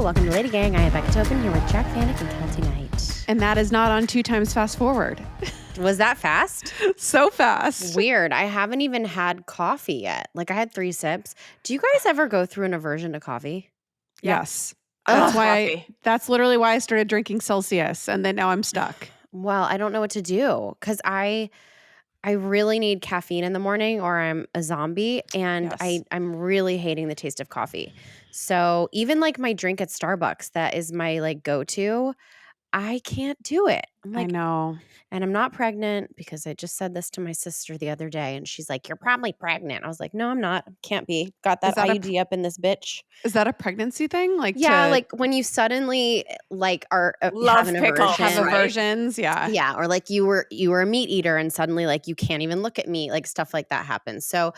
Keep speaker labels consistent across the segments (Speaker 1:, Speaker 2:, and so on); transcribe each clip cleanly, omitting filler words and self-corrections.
Speaker 1: welcome to LadyGang. I am Becca Topin here with Jack Vanek and Keltie Knight.
Speaker 2: And that is not on 2 times fast forward.
Speaker 1: Was that fast?
Speaker 2: So fast.
Speaker 1: Weird. I haven't even had coffee yet. Like I had 3 sips. Do you guys ever go through an aversion to coffee?
Speaker 2: Yes.
Speaker 3: Coffee.
Speaker 2: That's literally why I started drinking Celsius, and then now I'm stuck.
Speaker 1: Well, I don't know what to do because I really need caffeine in the morning or I'm a zombie, and
Speaker 2: Yes.
Speaker 1: I'm really hating the taste of coffee. So even like my drink at Starbucks, that is my like go-to, I can't do it. I'm
Speaker 2: I
Speaker 1: like,
Speaker 2: know.
Speaker 1: and I'm not pregnant because I just said this to my sister the other day and she's like, you're probably pregnant. I was like, no, I'm not. Can't be. Got that
Speaker 2: Is that a
Speaker 1: IUD up in this bitch.
Speaker 2: Is that a pregnancy thing?
Speaker 1: Yeah, like when you suddenly like are
Speaker 3: Love
Speaker 1: have an
Speaker 3: pickles,
Speaker 1: aversion.
Speaker 2: have
Speaker 3: right?
Speaker 2: aversions. Yeah.
Speaker 1: Yeah, or like you were a meat eater and suddenly like you can't even look at meat, like stuff like that happens. So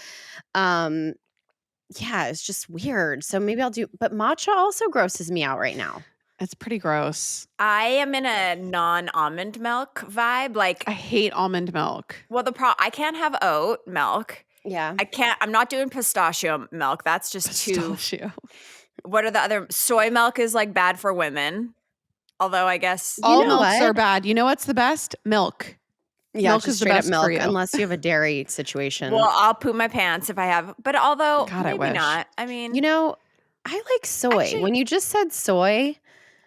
Speaker 1: yeah, it's just weird. So maybe I'll do, but matcha also grosses me out right now.
Speaker 2: It's pretty gross.
Speaker 3: I am in a non-almond milk vibe. Like,
Speaker 2: I hate almond milk.
Speaker 3: well, I can't have oat milk.
Speaker 1: Yeah.
Speaker 3: I'm not doing pistachio milk. That's just too.
Speaker 2: Pistachio.
Speaker 3: What are the other? Soy milk is like bad for women. Although I guess
Speaker 2: All
Speaker 1: know
Speaker 2: milks
Speaker 1: what?
Speaker 2: are bad. You know what's the best? Milk.
Speaker 1: Yeah,
Speaker 2: Milk
Speaker 1: just
Speaker 2: is the
Speaker 1: straight
Speaker 2: best
Speaker 1: up milk
Speaker 2: for you.
Speaker 1: unless you have a dairy situation.
Speaker 3: well, I'll poop my pants if I have. But although
Speaker 2: God, I
Speaker 3: maybe
Speaker 2: wish.
Speaker 3: not. I mean,
Speaker 1: you know, I like soy.
Speaker 3: Actually-
Speaker 1: when you just said soy,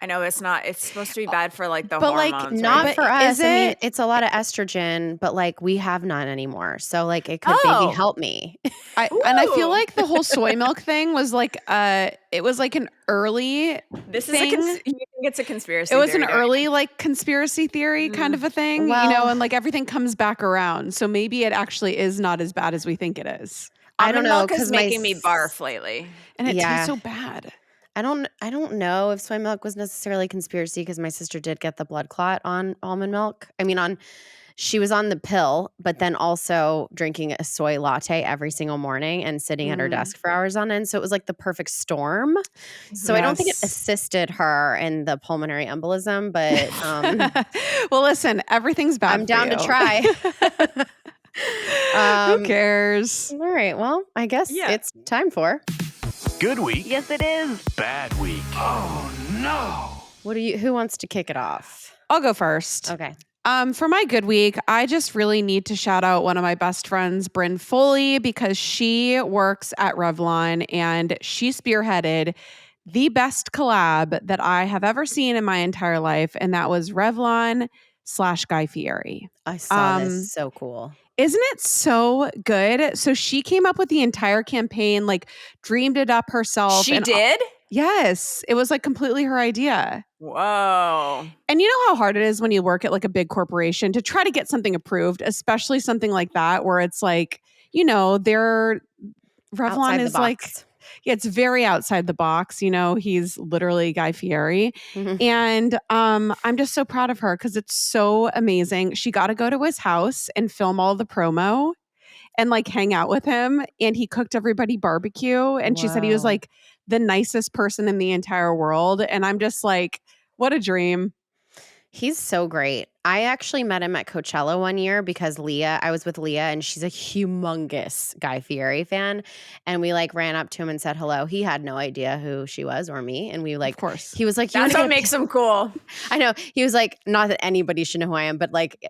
Speaker 3: I know it's not. It's supposed to be bad for like the
Speaker 2: But, like,
Speaker 3: hormones.
Speaker 1: not
Speaker 3: right?
Speaker 1: for
Speaker 2: But
Speaker 1: us.
Speaker 2: is
Speaker 1: I mean,
Speaker 2: it-
Speaker 1: it's a lot of estrogen, but like we have none anymore. So like it could
Speaker 3: Oh.
Speaker 1: maybe help me.
Speaker 2: And I feel
Speaker 3: Ooh.
Speaker 2: like the whole soy milk thing was like it was like an early
Speaker 3: This
Speaker 2: thing.
Speaker 3: is you think it's a conspiracy.
Speaker 2: It was an
Speaker 3: theory, don't you?
Speaker 2: early like conspiracy theory kind of a thing,
Speaker 1: Well-
Speaker 2: and like everything comes back around. So maybe it actually is not as bad as we think it is.
Speaker 1: I don't
Speaker 3: Almond
Speaker 1: know
Speaker 3: milk is
Speaker 1: because my
Speaker 3: making me barf lately.
Speaker 2: And it
Speaker 1: Yeah.
Speaker 2: tastes so bad.
Speaker 1: I don't know if soy milk was necessarily a conspiracy because my sister did get the blood clot on almond milk. I mean, she was on the pill, but then also drinking a soy latte every single morning and sitting at her desk for hours on end. So it was like the perfect storm. So I don't think it
Speaker 2: Yes.
Speaker 1: assisted her in the pulmonary embolism, but
Speaker 2: Well, listen, everything's bad.
Speaker 1: I'm
Speaker 2: for
Speaker 1: down to
Speaker 2: you.
Speaker 1: try.
Speaker 2: Who cares?
Speaker 1: All right. Well, I guess
Speaker 3: Yeah.
Speaker 1: it's time for.
Speaker 4: Good week,
Speaker 3: Yes, it is.
Speaker 4: bad week. Oh no.
Speaker 1: Who wants to kick it off?
Speaker 2: I'll go first.
Speaker 1: Okay.
Speaker 2: For my good week, I just really need to shout out one of my best friends, Bryn Foley, because she works at Revlon and she spearheaded the best collab that I have ever seen in my entire life. And that was Revlon / Guy Fieri.
Speaker 1: I saw
Speaker 2: Um,
Speaker 1: this. So cool.
Speaker 2: Isn't it so good? So she came up with the entire campaign, like dreamed it up herself.
Speaker 3: She
Speaker 2: and
Speaker 3: did?
Speaker 2: Yes. It was like completely her idea.
Speaker 3: Whoa.
Speaker 2: And you know how hard it is when you work at like a big corporation to try to get something approved, especially something like that, where it's like, Revlon
Speaker 1: Outside the
Speaker 2: is like,
Speaker 1: box.
Speaker 2: yeah, it's very outside the box. He's literally Guy Fieri.
Speaker 1: Mhm.
Speaker 2: And I'm just so proud of her because it's so amazing. She got to go to his house and film all the promo and like hang out with him. And he cooked everybody barbecue. And she said he was
Speaker 1: Wow.
Speaker 2: like the nicest person in the entire world. And I'm just like, what a dream.
Speaker 1: He's so great. I actually met him at Coachella one year because I was with Leah and she's a humongous Guy Fieri fan. And we like ran up to him and said hello. He had no idea who she was or me. And we like,
Speaker 2: Of course.
Speaker 1: he was like, "You
Speaker 3: That's
Speaker 1: wanna
Speaker 3: what
Speaker 1: get a
Speaker 3: makes him cool.
Speaker 1: I know. He was like, not that anybody should know who I am, but like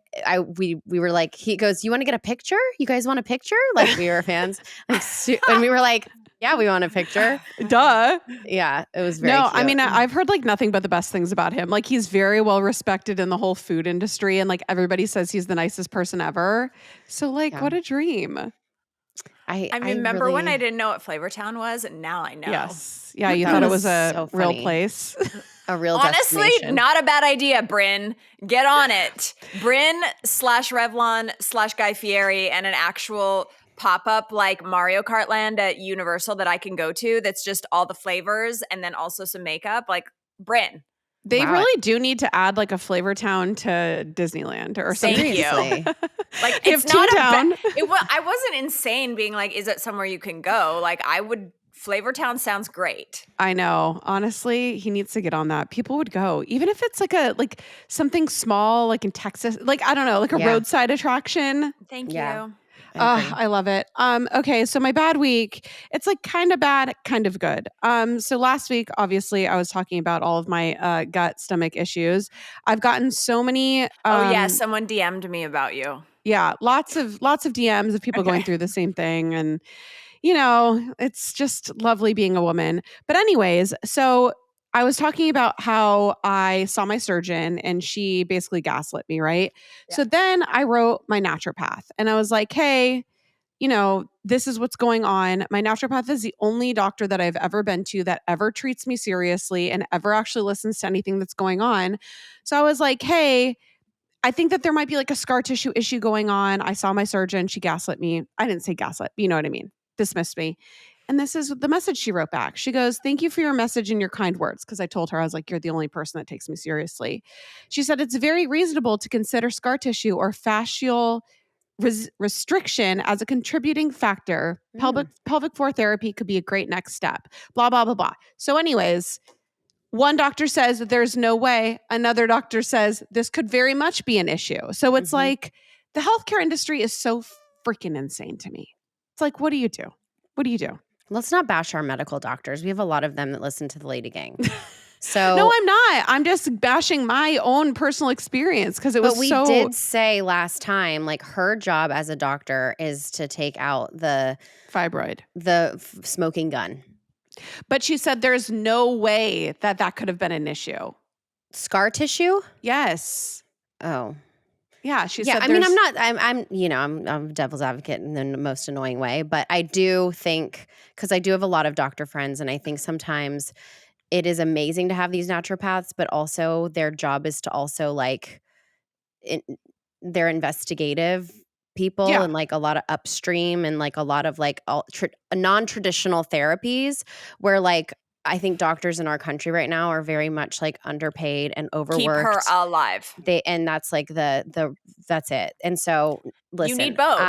Speaker 1: we were like, he goes, you want to get a picture? You guys want a picture? Like we were fans. Like, and we were like, yeah, we want a picture.
Speaker 2: Duh.
Speaker 1: Yeah, it was very
Speaker 2: No,
Speaker 1: cute.
Speaker 2: I mean, I've heard like nothing but the best things about him. Like he's very well respected in the whole food industry and like everybody says he's the nicest person ever. So like,
Speaker 1: Yeah.
Speaker 2: what a dream.
Speaker 3: I remember when I
Speaker 1: really-
Speaker 3: didn't know what Flavortown was, and now I know.
Speaker 2: Yes. Yeah, you
Speaker 1: That
Speaker 2: thought it
Speaker 1: was
Speaker 2: was a
Speaker 1: so
Speaker 2: real
Speaker 1: funny.
Speaker 2: place.
Speaker 1: a real
Speaker 3: Honestly,
Speaker 1: destination.
Speaker 3: not a bad idea, Bryn. Get on it. Bryn / Revlon / Guy Fieri and an actual pop-up like Mario Kart Land at Universal that I can go to that's just all the flavors and then also some makeup. Like Bryn.
Speaker 2: They
Speaker 1: Wow.
Speaker 2: really do need to add like a Flavor Town to Disneyland or something.
Speaker 3: Thank you.
Speaker 1: Seriously.
Speaker 3: Like
Speaker 2: Give
Speaker 3: it's not
Speaker 2: Toontown.
Speaker 3: I wasn't insane being like, is it somewhere you can go? Like Flavortown sounds great.
Speaker 2: I know. Honestly, he needs to get on that. People would go, even if it's like something small, like in Texas, like I don't know, like a
Speaker 1: Yeah.
Speaker 2: roadside attraction.
Speaker 3: Thank
Speaker 1: Yeah.
Speaker 3: you.
Speaker 1: I agree.
Speaker 2: I love it. Okay, so my bad week, it's like kind of bad, kind of good. So last week, obviously, I was talking about all of my gut stomach issues. I've gotten so many.
Speaker 3: Oh yeah, someone DM'd me about you.
Speaker 2: Yeah, lots of DMs of people going through the same thing, and it's just lovely being a woman. But anyways, so I was talking about how I saw my surgeon and she basically gaslit me, right?
Speaker 3: Yeah.
Speaker 2: So then I wrote my naturopath and I was like, hey, this is what's going on. My naturopath is the only doctor that I've ever been to that ever treats me seriously and ever actually listens to anything that's going on. So I was like, hey, I think that there might be like a scar tissue issue going on. I saw my surgeon. She gaslit me. I didn't say gaslit, but you know what I mean. Dismissed me. And this is the message she wrote back. She goes, thank you for your message and your kind words. Because I told her, I was like, you're the only person that takes me seriously. She said, it's very reasonable to consider scar tissue or fascial restriction as a contributing factor. Pelvic floor therapy could be a great next step. Blah, blah, blah, blah. So anyways, one doctor says there's no way. Another doctor says this could very much be an issue. So it's like the healthcare industry is so freaking insane to me. It's like, what do you do? What do you do?
Speaker 1: Let's not bash our medical doctors. We have a lot of them that listen to the LadyGang. So
Speaker 2: no, I'm not. I'm just bashing my own personal experience because it was
Speaker 1: But we did say last time, like her job as a doctor is to take out the
Speaker 2: fibroid,
Speaker 1: smoking gun.
Speaker 2: But she said there's no way that could have been an issue.
Speaker 1: Scar tissue?
Speaker 2: Yes.
Speaker 1: Oh.
Speaker 2: Yeah, she said
Speaker 1: I mean, I'm devil's advocate in the most annoying way, but I do think, because I do have a lot of doctor friends, and I think sometimes it is amazing to have these naturopaths, but also their job is to also they're investigative people and like a lot of upstream and like a lot of like non-traditional therapies where like I think doctors in our country right now are very much like underpaid and overworked.
Speaker 3: Keep her alive.
Speaker 1: And that's like that's it. And so listen,
Speaker 3: you need both.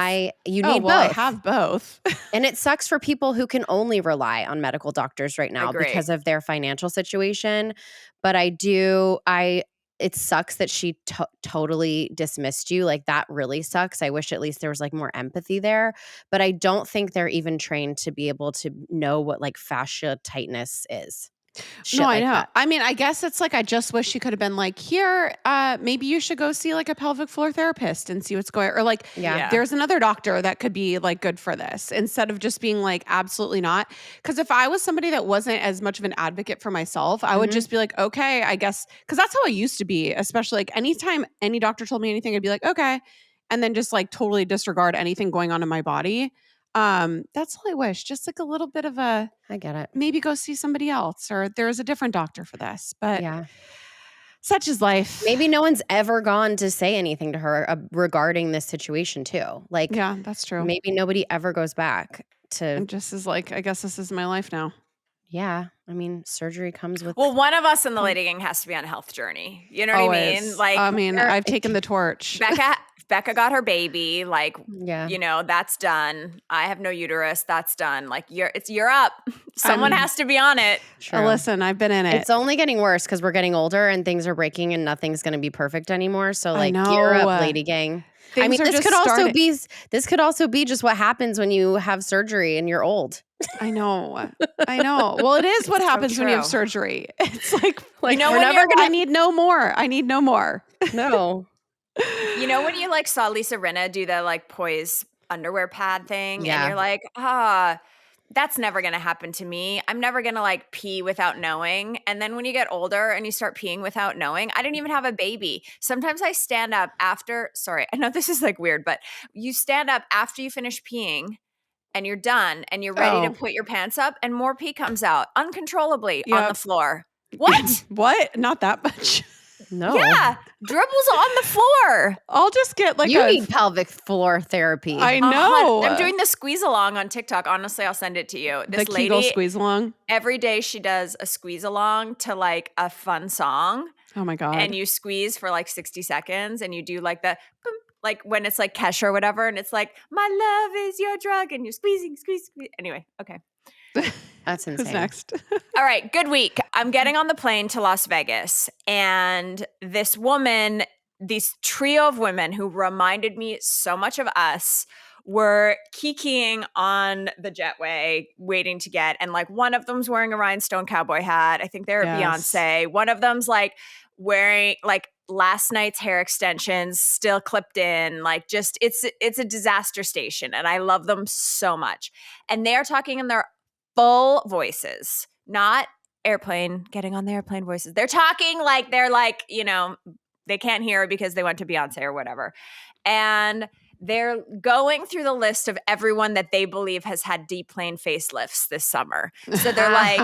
Speaker 1: You need both.
Speaker 2: I have both.
Speaker 1: And it sucks for people who can only rely on medical doctors right now because of their financial situation. But it sucks that she totally dismissed you. Like that really sucks. I wish at least there was like more empathy there. But I don't think they're even trained to be able to know what like fascia tightness is.
Speaker 2: I know. That. I mean, I guess it's like I just wish she could have been like, here, maybe you should go see like a pelvic floor therapist and see what's going on. Or like, there's another doctor that could be like good for this instead of just being like, absolutely not. Because if I was somebody that wasn't as much of an advocate for myself, I would just be like, okay, I guess. Because that's how I used to be, especially like anytime any doctor told me anything, I'd be like, okay. And then just like totally disregard anything going on in my body. That's all I wish. Just like a little bit of I
Speaker 1: get it.
Speaker 2: Maybe go see somebody else or there's a different doctor for this, but such is life.
Speaker 1: Maybe no one's ever gone to say anything to her regarding this situation too. Like,
Speaker 2: yeah, that's true.
Speaker 1: Maybe nobody ever goes back to.
Speaker 2: And just is like, I guess this is my life now.
Speaker 1: Yeah. I mean, surgery comes with.
Speaker 3: Well, one of us in the LadyGang has to be on a health journey. You know what I mean? Like,
Speaker 2: I've taken the torch.
Speaker 3: Becca got her baby. Like, that's done. I have no uterus. That's done. Like, you're up. Someone has to be on it.
Speaker 2: Listen, I've been in it.
Speaker 1: It's only getting worse because we're getting older and things are breaking and nothing's going to be perfect anymore. So like, gear up, LadyGang. I mean, this could also be just what happens when you have surgery and you're old.
Speaker 2: I know. Well, it is what happens when you have surgery. It's like
Speaker 3: we're
Speaker 2: never gonna. I need no more.
Speaker 1: No.
Speaker 3: You know when you like saw Lisa Rinna do the like poise underwear pad thing, and you're like, that's never gonna happen to me. I'm never gonna like pee without knowing. And then when you get older and you start peeing without knowing, I didn't even have a baby. Sometimes I stand up after. Sorry, I know this is like weird, but you stand up after you finish peeing. And you're done, and you're ready to put your pants up, and more pee comes out uncontrollably on the floor. What?
Speaker 2: What? Not that much.
Speaker 1: No.
Speaker 3: Yeah, dribbles on the floor.
Speaker 2: I'll just get like
Speaker 1: you need pelvic floor therapy.
Speaker 2: I know.
Speaker 3: I'm doing the squeeze along on TikTok. Honestly, I'll send it to you. This lady,
Speaker 2: Kegel squeeze along.
Speaker 3: Every day she does a squeeze along to like a fun song.
Speaker 2: Oh my God.
Speaker 3: And you squeeze for like 60 seconds, and you do like the boom, like when it's like Kesha or whatever, and it's like, my love is your drug, and you're squeezing, squeeze. Anyway, okay.
Speaker 1: That's insane.
Speaker 2: Who's next?
Speaker 3: All right, good week. I'm getting on the plane to Las Vegas, and this trio of women who reminded me so much of us, were kikiing on the jetway waiting to get, and like one of them's wearing a rhinestone cowboy hat. I think they're at
Speaker 2: Yes.
Speaker 3: Beyonce. One of them's like wearing like last night's hair extensions still clipped in, like just it's a disaster station, and I love them so much. And they're talking in their full voices, not airplane, getting on the airplane voices. They're talking like they're like, you know, they can't hear because they went to Beyonce or whatever. And they're going through the list of everyone that they believe has had deplane facelifts this summer. So they're like,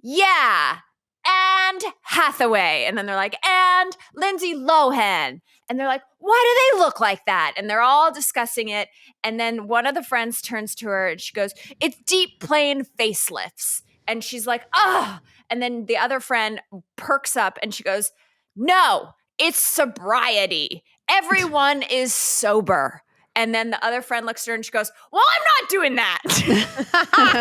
Speaker 3: yeah, and Hathaway. And then they're like, and Lindsay Lohan. And they're like, why do they look like that? And they're all discussing it. And then one of the friends turns to her and she goes, it's deep plane facelifts. And she's like, oh. And then the other friend perks up and she goes, no, it's sobriety. Everyone is sober. And then the other friend looks at her and she goes, well, I'm not doing that.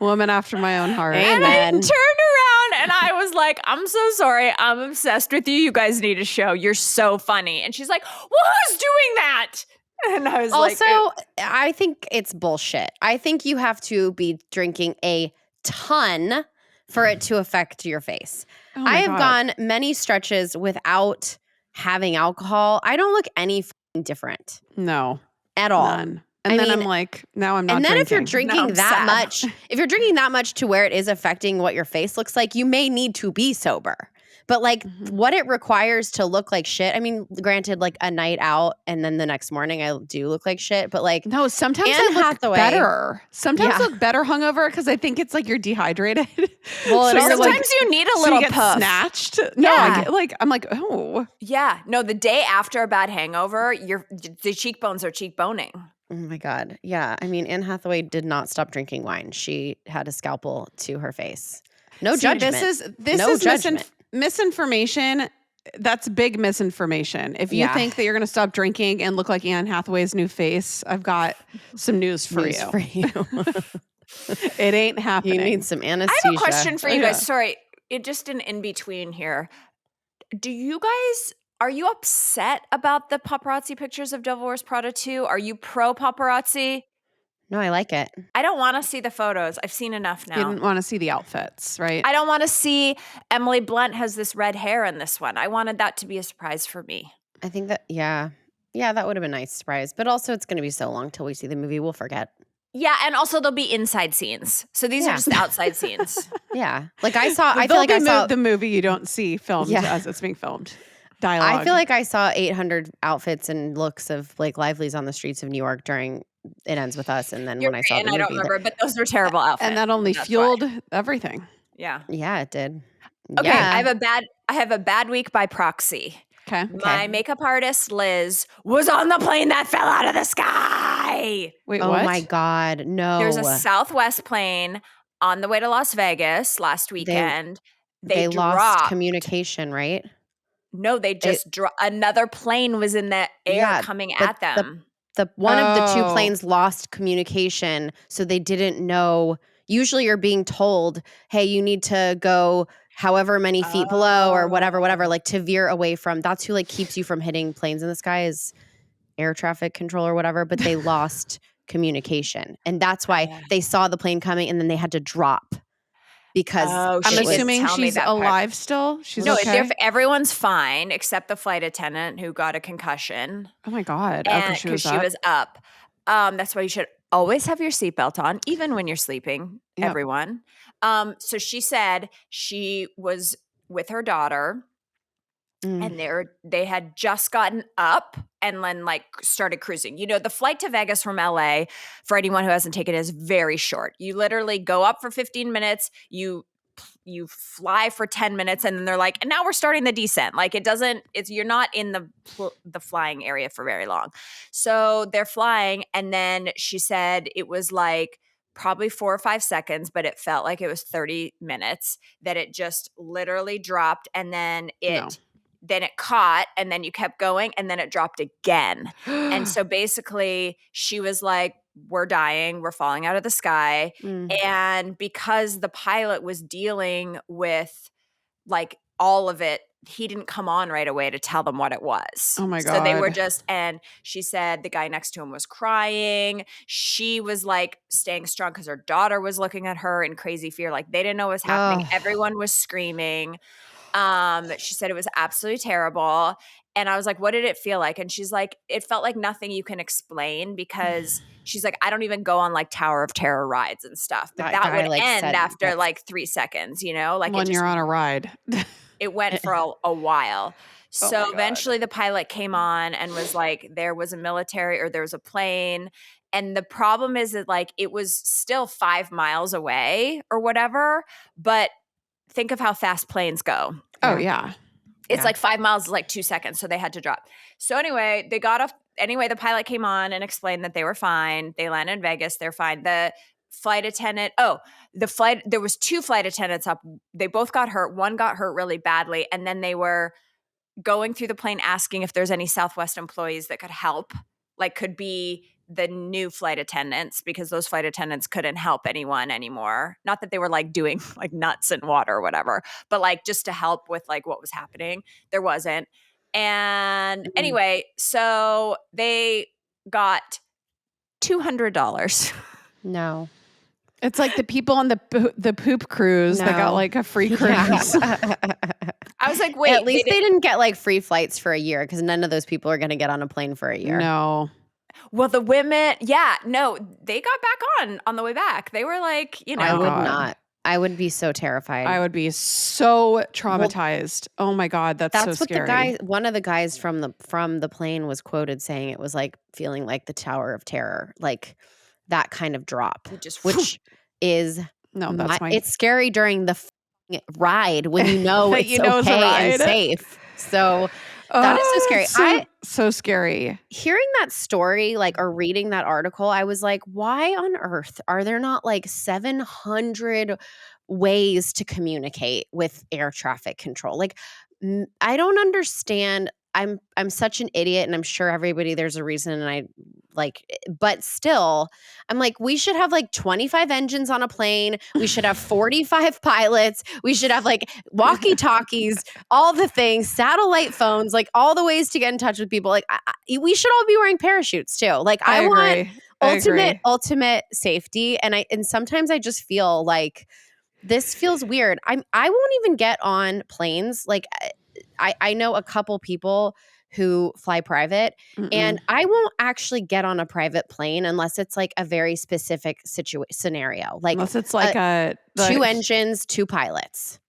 Speaker 2: Woman after my own heart.
Speaker 3: And I turned around and I was like, I'm so sorry. I'm obsessed with you. You guys need a show. You're so funny. And she's like, well, who's doing that? And I was
Speaker 1: also,
Speaker 3: like,
Speaker 1: I think it's bullshit. I think you have to be drinking a ton for it to affect your face.
Speaker 2: Oh
Speaker 1: I
Speaker 2: my
Speaker 1: have
Speaker 2: God.
Speaker 1: gone many stretches without having alcohol. I don't look any different
Speaker 2: No.
Speaker 1: at all.
Speaker 2: None. And
Speaker 1: I
Speaker 2: then
Speaker 1: mean,
Speaker 2: I'm like, now I'm not
Speaker 1: and then
Speaker 2: drinking.
Speaker 1: if you're drinking
Speaker 3: Now I'm
Speaker 1: that
Speaker 3: sad.
Speaker 1: much, if you're drinking that much to where it is affecting what your face looks like, you may need to be sober. But like what it requires to look like shit. I mean, granted, like a night out and then the next morning I do look like shit. But like,
Speaker 2: No, sometimes
Speaker 1: Anne
Speaker 2: I look
Speaker 1: Hathaway-
Speaker 2: better. Sometimes
Speaker 1: Yeah.
Speaker 2: I look better hungover because I think it's like you're dehydrated.
Speaker 1: Well, it
Speaker 2: So
Speaker 1: also-
Speaker 2: you're, like,
Speaker 3: sometimes you need a
Speaker 2: so
Speaker 3: little
Speaker 2: you get
Speaker 3: puff.
Speaker 2: snatched. No,
Speaker 3: Yeah.
Speaker 2: I get, like I'm like, oh,
Speaker 3: Yeah. No, the day after a bad hangover, the cheekbones are cheekboning.
Speaker 1: oh my God. Yeah. I mean, Anne Hathaway did not stop drinking wine. She had a scalpel to her face. No
Speaker 2: See,
Speaker 1: judgment.
Speaker 2: This
Speaker 1: No
Speaker 2: is
Speaker 1: judgment.
Speaker 2: misinformation. That's big misinformation. If you
Speaker 1: Yeah.
Speaker 2: think that you're going to stop drinking and look like Anne Hathaway's new face, I've got some news for
Speaker 1: News
Speaker 2: you.
Speaker 1: for you.
Speaker 2: It ain't happening.
Speaker 1: You need some anesthesia.
Speaker 3: I have a question for you
Speaker 2: Yeah.
Speaker 3: guys. Sorry, just an in-between here. Are you upset about the paparazzi pictures of Devil Wears Prada 2? Are you pro paparazzi?
Speaker 1: No, I like it.
Speaker 3: I don't want to see the photos. I've seen enough
Speaker 2: You
Speaker 3: now.
Speaker 2: didn't want to see the outfits, right?
Speaker 3: I don't want to see Emily Blunt has this red hair in this one. I wanted that to be a surprise for me.
Speaker 1: I think that, yeah, that would have been a nice surprise. But also, it's going to be so long till we see the movie, we'll forget.
Speaker 3: Yeah, and also there'll be inside scenes. So these are
Speaker 1: Yeah.
Speaker 3: just outside scenes.
Speaker 1: Yeah, like I saw. I feel
Speaker 2: They'll
Speaker 1: like I
Speaker 2: be
Speaker 1: saw.
Speaker 2: the movie you don't see filmed
Speaker 1: Yeah.
Speaker 2: as it's being filmed. Dialogue.
Speaker 1: I feel like I saw 800 outfits and looks of like livelies on the streets of New York during It Ends With Us, and then
Speaker 3: You're
Speaker 1: when I
Speaker 3: right,
Speaker 1: saw the
Speaker 3: and
Speaker 1: movie,
Speaker 3: I don't remember, but those were terrible outfits.
Speaker 2: and that only
Speaker 3: That's
Speaker 2: fueled
Speaker 3: why.
Speaker 2: everything.
Speaker 3: Yeah.
Speaker 1: yeah, it did.
Speaker 3: Okay,
Speaker 1: Yeah.
Speaker 3: I have a bad week by proxy.
Speaker 2: Okay.
Speaker 3: My makeup artist, Liz, was on the plane that fell out of the sky.
Speaker 2: Wait,
Speaker 1: Oh
Speaker 2: what?
Speaker 1: my God, no!
Speaker 3: There's a Southwest plane on the way to Las Vegas last weekend.
Speaker 1: They lost
Speaker 3: dropped.
Speaker 1: communication, right?
Speaker 3: No, they just another plane was in the air
Speaker 1: Yeah,
Speaker 3: coming
Speaker 1: but
Speaker 3: at them.
Speaker 1: The one of the two
Speaker 2: Oh.
Speaker 1: planes lost communication, so they didn't know. Usually, you're being told, "Hey, you need to go however many feet below, or whatever, like to veer away from." That's who like keeps you from hitting planes in the sky is air traffic control or whatever. But they lost communication, and that's why they saw the plane coming, and then they had to drop because
Speaker 3: Oh,
Speaker 2: I'm
Speaker 3: she didn't
Speaker 2: assuming
Speaker 3: tell me
Speaker 2: she's
Speaker 3: that part.
Speaker 2: alive still. She's
Speaker 3: No,
Speaker 2: okay.
Speaker 3: everyone's fine except the flight attendant who got a concussion.
Speaker 2: Oh my God. After
Speaker 3: And
Speaker 2: she was
Speaker 3: because she
Speaker 2: up.
Speaker 3: was up. That's why you should always have your seatbelt on, even when you're sleeping,
Speaker 2: Yep.
Speaker 3: everyone. So she said she was with her daughter and they had just gotten up and then like started cruising. You know, the flight to Vegas from LA, for anyone who hasn't taken it, is very short. You literally go up for 15 minutes, you fly for 10 minutes, and then they're like, and now we're starting the descent. Like you're not in the flying area for very long. So they're flying, and then she said it was like probably 4 or 5 seconds, but it felt like it was 30 minutes that it just literally dropped, and then then it caught, and then you kept going, and then it dropped again. And so basically she was like, we're dying, we're falling out of the sky. And because the pilot was dealing with like all of it he didn't come on right away to tell them what it was.
Speaker 2: Oh my
Speaker 3: So they were
Speaker 2: God.
Speaker 3: just, and she said the guy next to him was crying. She was like staying strong because her daughter was looking at her in crazy fear. Like they didn't know what was happening.
Speaker 1: Ugh.
Speaker 3: Everyone was screaming. She said it was absolutely terrible. And I was like, what did it feel like? And she's like, it felt like nothing you can explain because she's like, I don't even go on like Tower of Terror rides and stuff. But that
Speaker 1: guy
Speaker 3: would
Speaker 1: like
Speaker 3: end
Speaker 1: said
Speaker 3: after
Speaker 1: that's
Speaker 3: like 3 seconds, you know? Like
Speaker 2: When you're on a ride.
Speaker 3: it went for a while.
Speaker 2: Oh my
Speaker 3: So
Speaker 2: God.
Speaker 3: eventually the pilot came on and was like, there was a military or there was a plane. And the problem is that like it was still 5 miles away or whatever. But think of how fast planes go.
Speaker 2: Oh, yeah.
Speaker 3: It's like 5 miles is like 2 seconds. So they had to drop. So anyway, they got off. Anyway, the pilot came on and explained that they were fine. They landed in Vegas. They're fine. The flight attendant, there was 2 flight attendants up. They both got hurt. One got hurt really badly. And then they were going through the plane asking if there's any Southwest employees that could help, like could be the new flight attendants, because those flight attendants couldn't help anyone anymore. Not that they were like doing like nuts and water or whatever, but like just to help with like what was happening. There wasn't. And anyway, so they got $200.
Speaker 1: No.
Speaker 2: It's like the people on the poop cruise that got
Speaker 1: No.
Speaker 2: like a free cruise.
Speaker 3: I was like, wait,
Speaker 1: At least they didn't get like free flights for a year because none of those people are going to get on a plane for a year.
Speaker 2: No.
Speaker 3: well, the women, they got back on the way back. They were like, you know,
Speaker 1: I would
Speaker 2: God.
Speaker 1: not. I would be so terrified.
Speaker 2: I would be so traumatized. Oh my God, that's so
Speaker 1: what
Speaker 2: scary.
Speaker 1: one of the guys from the plane was quoted saying it was like feeling like the Tower of Terror, like that kind of drop, which is
Speaker 2: No, that's
Speaker 1: it's scary during the ride when you know
Speaker 2: That
Speaker 1: it's
Speaker 2: you know it's a
Speaker 1: okay
Speaker 2: ride.
Speaker 1: and safe. So that is so scary.
Speaker 2: So scary.
Speaker 1: Hearing that story, like, or reading that article, I was like, why on earth are there not like 700 ways to communicate with air traffic control? Like, I don't understand. I'm such an idiot, and I'm sure everybody, there's a reason, and I like, but still, I'm like, we should have like 25 engines on a plane. We should have 45 pilots. We should have like walkie-talkies, all the things, satellite phones, like all the ways to get in touch with people. Like, we should all be wearing parachutes too. Like, I want ultimate safety, and sometimes I just feel like this feels weird. I won't even get on planes. Like, I know a couple people who fly private, and I won't actually get on a private plane unless it's like a very specific scenario. Like,
Speaker 2: unless it's like
Speaker 1: 2 engines, 2 pilots.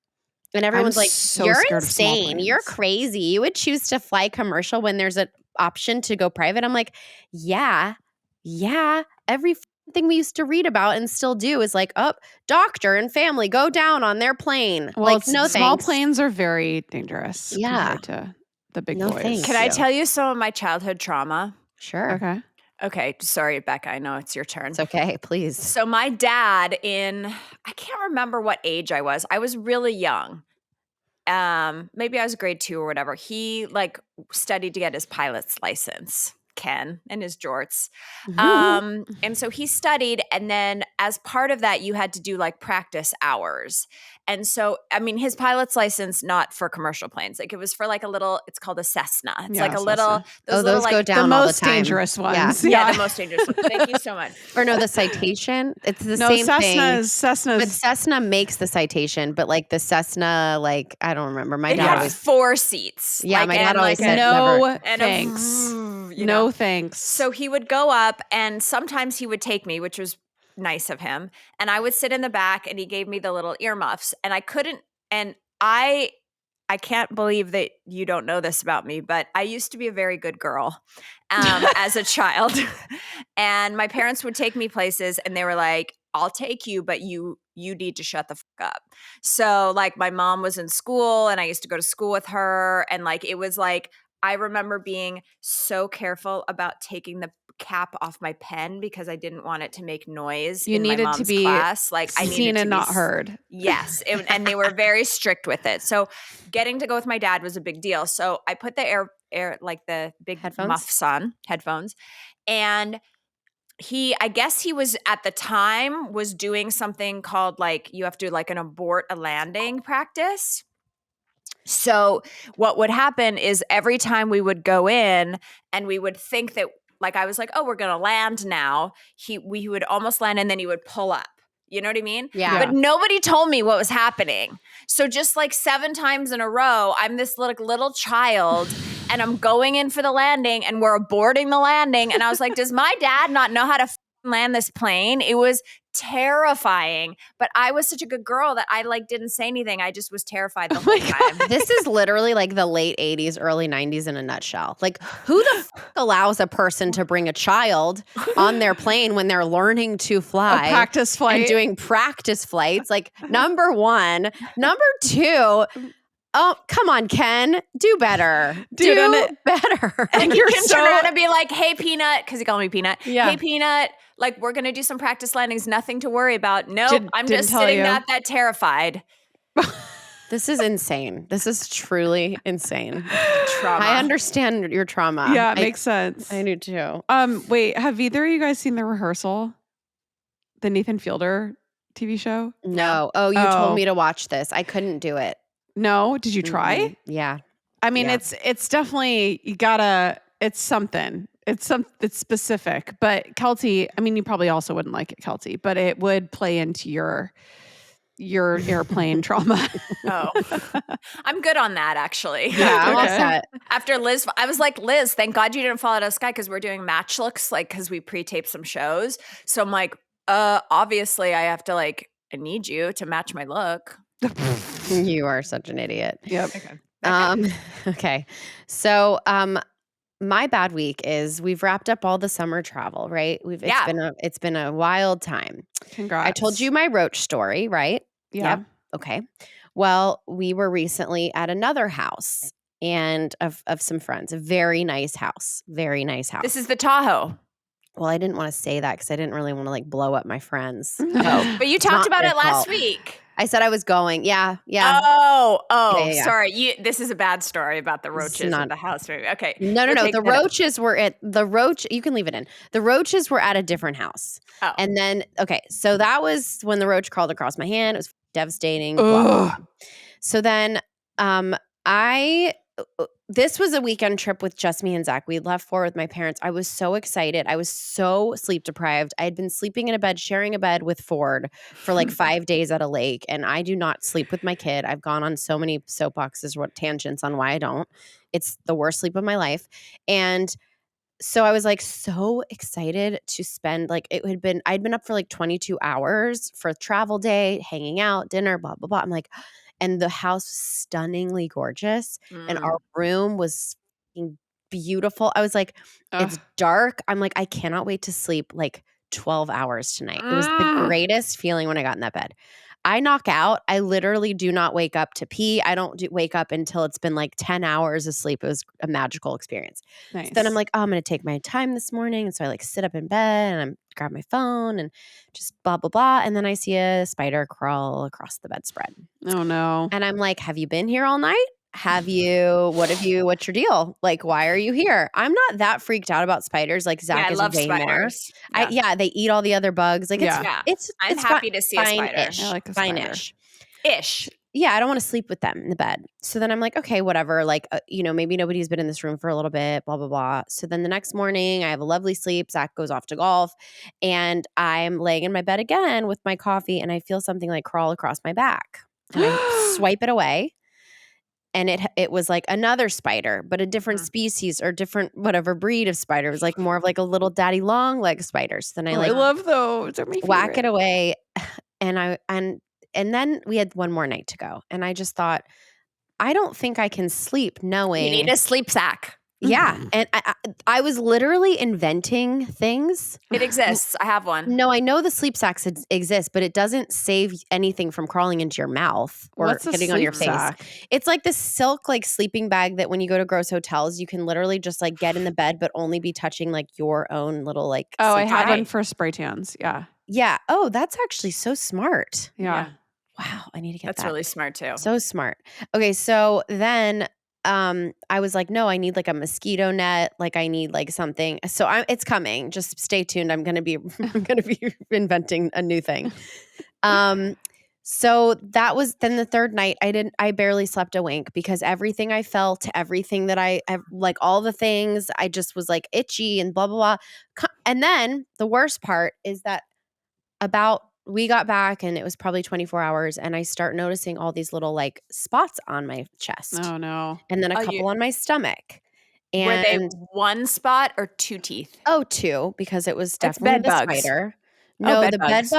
Speaker 1: And everyone's like,
Speaker 2: so
Speaker 1: you're
Speaker 2: scared of small
Speaker 1: insane. You're
Speaker 2: planes.
Speaker 1: crazy. You would choose to fly commercial when there's an option to go private. I'm like, yeah. Every thing we used to read about and still do is like, doctor and family go down on their plane.
Speaker 2: Well,
Speaker 1: like, no
Speaker 2: small
Speaker 1: thanks.
Speaker 2: planes are very dangerous compared to the big boys.
Speaker 1: thanks.
Speaker 3: Can I tell you some of my childhood trauma?
Speaker 1: Sure.
Speaker 3: Okay. Sorry, Becca. I know it's your turn.
Speaker 1: It's okay. Please.
Speaker 3: So my dad I can't remember what age I was. I was really young. Maybe I was grade 2 or whatever. He like studied to get his pilot's license. Ken and his jorts. And so he studied, and then as part of that, you had to do like practice hours. And so, I mean, his pilot's license, not for commercial planes. Like it was for like a little, it's called a Cessna. It's like a little,
Speaker 1: those
Speaker 3: little,
Speaker 1: go
Speaker 3: like,
Speaker 1: down
Speaker 2: the
Speaker 1: all
Speaker 2: most
Speaker 1: the time.
Speaker 2: dangerous ones.
Speaker 3: Yeah, the most dangerous ones. Thank you so much.
Speaker 1: Or no, the citation. It's the same thing.
Speaker 2: Cessna's.
Speaker 1: But Cessna makes the citation, but like the Cessna, like, I don't remember. My
Speaker 3: It
Speaker 1: dad
Speaker 3: had
Speaker 1: always
Speaker 3: 4 seats.
Speaker 1: Yeah,
Speaker 3: like,
Speaker 1: my dad
Speaker 3: and,
Speaker 1: always
Speaker 3: like,
Speaker 1: said
Speaker 2: No
Speaker 3: and
Speaker 2: thanks.
Speaker 3: you know.
Speaker 2: No thanks.
Speaker 3: So he would go up, and sometimes he would take me, which was nice of him. And I would sit in the back, and he gave me the little earmuffs, and I couldn't. And I can't believe that you don't know this about me, but I used to be a very good girl as a child. And my parents would take me places, and they were like, I'll take you, but you need to shut the fuck up. So like my mom was in school, and I used to go to school with her. And like, it was like, I remember being so careful about taking the cap off my pen because I didn't want it to make noise
Speaker 2: You
Speaker 3: in my
Speaker 2: needed
Speaker 3: mom's
Speaker 2: to be
Speaker 3: class. Like I needed
Speaker 2: seen
Speaker 3: to
Speaker 2: and
Speaker 3: be
Speaker 2: not heard.
Speaker 3: Yes. And they were very strict with it. So getting to go with my dad was a big deal. So I put the air like the big muffs on, headphones. And I guess he was at the time was doing something called like, you have to like an abort a landing practice. So what would happen is every time we would go in and we would think that, like, I was like, oh, we're going to land now. We would almost land and then he would pull up. You know what I mean?
Speaker 1: Yeah.
Speaker 3: But nobody told me what was happening. So just like 7 times in a row, I'm this little child and I'm going in for the landing and we're aborting the landing. And I was like, does my dad not know how to land this plane? It was terrifying. But I was such a good girl that I like didn't say anything. I just was terrified the whole time.
Speaker 1: This is literally like the late 80s, early 90s in a nutshell. Like, who the allows a person to bring a child on their plane when they're learning to fly?
Speaker 2: A practice flight.
Speaker 1: And doing practice flights. Like, number one. Number two, oh, come on, Ken. Do better.
Speaker 2: Dude,
Speaker 1: do better.
Speaker 3: And you can turn around and be like, hey, Peanut, because he called me Peanut.
Speaker 2: Yeah.
Speaker 3: Hey, Peanut, like, we're going to do some practice landings. Nothing to worry about. Nope, I'm just sitting not that terrified.
Speaker 1: This is insane. This is truly insane.
Speaker 3: Trauma.
Speaker 1: I understand your trauma.
Speaker 2: Yeah, it makes sense.
Speaker 1: I do too.
Speaker 2: Wait, have either of you guys seen The Rehearsal? The Nathan Fielder TV show?
Speaker 1: No. Oh, you told me to watch this. I couldn't do it.
Speaker 2: No? Did you try?
Speaker 1: Mm-hmm. Yeah.
Speaker 2: I mean,
Speaker 1: Yeah.
Speaker 2: it's definitely, it's something. It's specific. But Keltie, I mean, you probably also wouldn't like it, Keltie, but it would play into your airplane trauma.
Speaker 3: Oh, I'm good on that, actually.
Speaker 1: Yeah, I'm all
Speaker 2: Okay.
Speaker 1: set.
Speaker 3: After Liz, I was like, Liz, thank God you didn't fall out of the sky because we're doing match looks, like, because we pre-taped some shows. So I'm like, obviously I have to, like, I need you to match my look.
Speaker 1: You are such an idiot.
Speaker 2: Yep.
Speaker 1: Okay. So, my bad week is we've wrapped up all the summer travel, right? It's been a wild time.
Speaker 2: Congrats.
Speaker 1: I told you my roach story, right?
Speaker 2: Yeah.
Speaker 1: Yep. Okay. Well, we were recently at another house and of some friends, a very nice house. Very nice house.
Speaker 3: This is the Tahoe.
Speaker 1: Well, I didn't want to say that because I didn't really want to like blow up my friends.
Speaker 3: Oh, but you talked
Speaker 1: not
Speaker 3: about
Speaker 1: their
Speaker 3: it last
Speaker 1: fault.
Speaker 3: week.
Speaker 1: I said I was going. Yeah.
Speaker 3: Oh,
Speaker 1: Yeah.
Speaker 3: sorry. This is a bad story about the
Speaker 1: It's
Speaker 3: roaches
Speaker 1: not-
Speaker 3: at the house. Okay.
Speaker 1: No.
Speaker 3: We're
Speaker 1: The
Speaker 3: taking it-
Speaker 1: roaches were at the roach. You can leave it in. The roaches were at a different house.
Speaker 3: Oh.
Speaker 1: And then, okay. So that was when the roach crawled across my hand. It was devastating. Blah, blah, blah. So then, this was a weekend trip with just me and Zach. We left for with my parents. I was so excited. I was so sleep deprived. I had been sleeping in a bed, sharing a bed with Ford for like 5 days at a lake. And I do not sleep with my kid. I've gone on so many soapboxes, tangents on why I don't. It's the worst sleep of my life. And so I was like so excited to spend I'd been up for like 22 hours for travel day, hanging out, dinner, blah, blah, blah. I'm like, and the house was stunningly gorgeous. And our room was fucking beautiful. I was like, it's dark. I'm like, I cannot wait to sleep like 12 hours tonight. It was the greatest feeling when I got in that bed. I knock out. I literally do not wake up to pee. I don't wake up until it's been like 10 hours of sleep. It was a magical experience.
Speaker 2: Nice.
Speaker 1: So then I'm like, oh, I'm going to take my time this morning. And so I like sit up in bed and I grab my phone and just blah, blah, blah. And then I see a spider crawl across the bedspread.
Speaker 2: Oh no.
Speaker 1: And I'm like, have you been here all night? What's your deal? Like, why are you here? I'm not that freaked out about spiders. Like Zach
Speaker 3: I
Speaker 1: is
Speaker 3: love
Speaker 1: way
Speaker 3: spiders.
Speaker 1: more. They eat all the other bugs. Like it's
Speaker 3: I'm
Speaker 1: it's
Speaker 3: happy to see a spider.
Speaker 1: fine-ish.
Speaker 2: I like a spider.
Speaker 1: Fine-ish.
Speaker 3: Ish.
Speaker 1: Yeah, I don't want to sleep with them in the bed. So then I'm like, okay, whatever. Like, maybe nobody's been in this room for a little bit, blah, blah, blah. So then the next morning I have a lovely sleep. Zach goes off to golf and I'm laying in my bed again with my coffee and I feel something like crawl across my back. And I swipe it away. And it was like another spider, but a different species or different whatever breed of spider. It was like more of like a little daddy long leg spider. So then I
Speaker 2: I love those. They're my
Speaker 1: whack it
Speaker 2: favorite.
Speaker 1: away. And then we had one more night to go. And I just thought, I don't think I can sleep knowing.
Speaker 3: You need a sleep sack.
Speaker 1: Yeah. And I was literally inventing things.
Speaker 3: It exists. I have one.
Speaker 1: No, I know the sleep sacks exist, but it doesn't save anything from crawling into your mouth or
Speaker 2: What's a
Speaker 1: getting on your
Speaker 2: sleep
Speaker 1: face.
Speaker 2: sack?
Speaker 1: It's like this silk like sleeping bag that when you go to gross hotels, you can literally just like get in the bed, but only be touching like your own little like.
Speaker 2: Oh, I
Speaker 1: sleep
Speaker 2: have
Speaker 1: bag.
Speaker 2: one for spray tans. Yeah.
Speaker 1: Yeah. Oh, that's actually so smart.
Speaker 2: Yeah.
Speaker 1: Wow. I need to get
Speaker 3: That's
Speaker 1: that.
Speaker 3: really smart too.
Speaker 1: So smart. Okay, so then I was like, no, I need like a mosquito net. Like I need like something. So it's coming. Just stay tuned. I'm gonna be inventing a new thing. So that was then the third night. I barely slept a wink because everything I felt, everything that I like, all the things, I just was like itchy and blah, blah, blah. And then the worst part is that we got back and it was probably 24 hours and I start noticing all these little like spots on my chest
Speaker 2: Oh no.
Speaker 1: and then a couple on my stomach.
Speaker 3: Were they
Speaker 1: And
Speaker 3: one spot or 2 teeth?
Speaker 1: two, because it was
Speaker 3: It's
Speaker 1: definitely
Speaker 3: bed
Speaker 1: the
Speaker 3: bugs.
Speaker 1: spider.
Speaker 3: Oh,
Speaker 1: No,
Speaker 3: bed
Speaker 1: the
Speaker 3: bugs.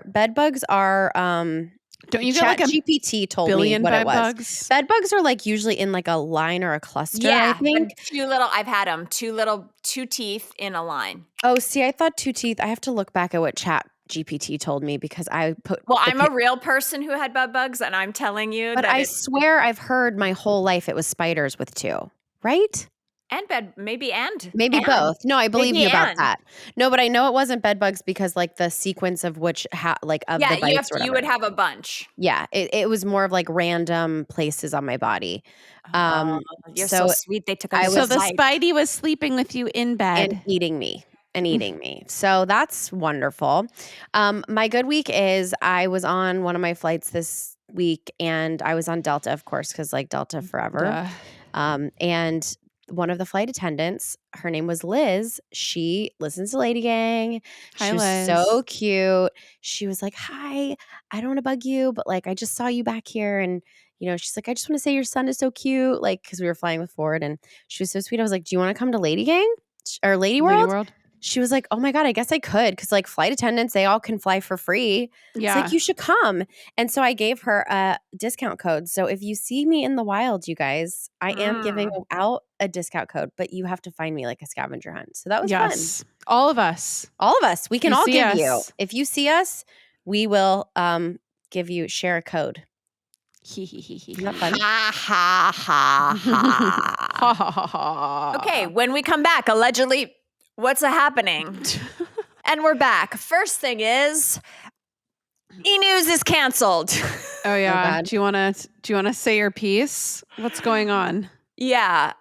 Speaker 1: bed bugs are
Speaker 2: Don't you get like a
Speaker 1: ChatGPT told me
Speaker 2: billion
Speaker 1: what it
Speaker 2: bed
Speaker 1: was.
Speaker 2: bugs?
Speaker 1: Bed bugs are like usually in like a line or a cluster, I think.
Speaker 3: I've had them. 2 teeth in a line.
Speaker 1: Oh, see, I thought 2 teeth. I have to look back at what ChatGPT told me because I put
Speaker 3: Well, I'm a real person who had bed bugs, and I'm telling you
Speaker 1: but
Speaker 3: that
Speaker 1: I swear I've heard my whole life it was spiders with 2, right?
Speaker 3: maybe
Speaker 1: both. No, I believe you about
Speaker 3: and.
Speaker 1: that. No, but I know it wasn't bed bugs because like the sequence of which of the bites or
Speaker 3: you
Speaker 1: whatever.
Speaker 3: would have a bunch.
Speaker 1: Yeah, it was more of like random places on my body.
Speaker 3: You're so sweet. They took a
Speaker 2: So the
Speaker 3: bite.
Speaker 2: Spidey was sleeping with you in bed
Speaker 1: and eating me. So that's wonderful. My good week is I was on one of my flights this week and I was on Delta, of course, because like Delta forever.
Speaker 2: Duh.
Speaker 1: And one of the flight attendants, her name was Liz. She listens to LadyGang.
Speaker 2: Hi,
Speaker 1: She was
Speaker 2: Liz.
Speaker 1: so cute. She was like, "Hi, I don't want to bug you, but like I just saw you back here." And she's like, "I just want to say your son is so cute." Like, because we were flying with Ford, and she was so sweet. I was like, "Do you want to come to LadyGang or Lady World?" She was like, "Oh my God, I guess I could." Because like flight attendants, they all can fly for free.
Speaker 2: Yeah.
Speaker 1: It's like, you should come. And so I gave her a discount code. So if you see me in the wild, you guys, I am giving out a discount code, but you have to find me like a scavenger hunt. So that was fun.
Speaker 2: All of us.
Speaker 1: All of us. We can all give you.
Speaker 2: us.
Speaker 1: If you see us, we will share a code. Isn't that fun?
Speaker 3: Ha ha ha ha.
Speaker 2: Ha ha ha ha.
Speaker 3: Okay, when we come back, allegedly, what's happening? And we're back. First thing is, E-News is canceled.
Speaker 2: Oh yeah.
Speaker 1: God.
Speaker 2: Do you want to say your piece? What's going on?
Speaker 3: Yeah.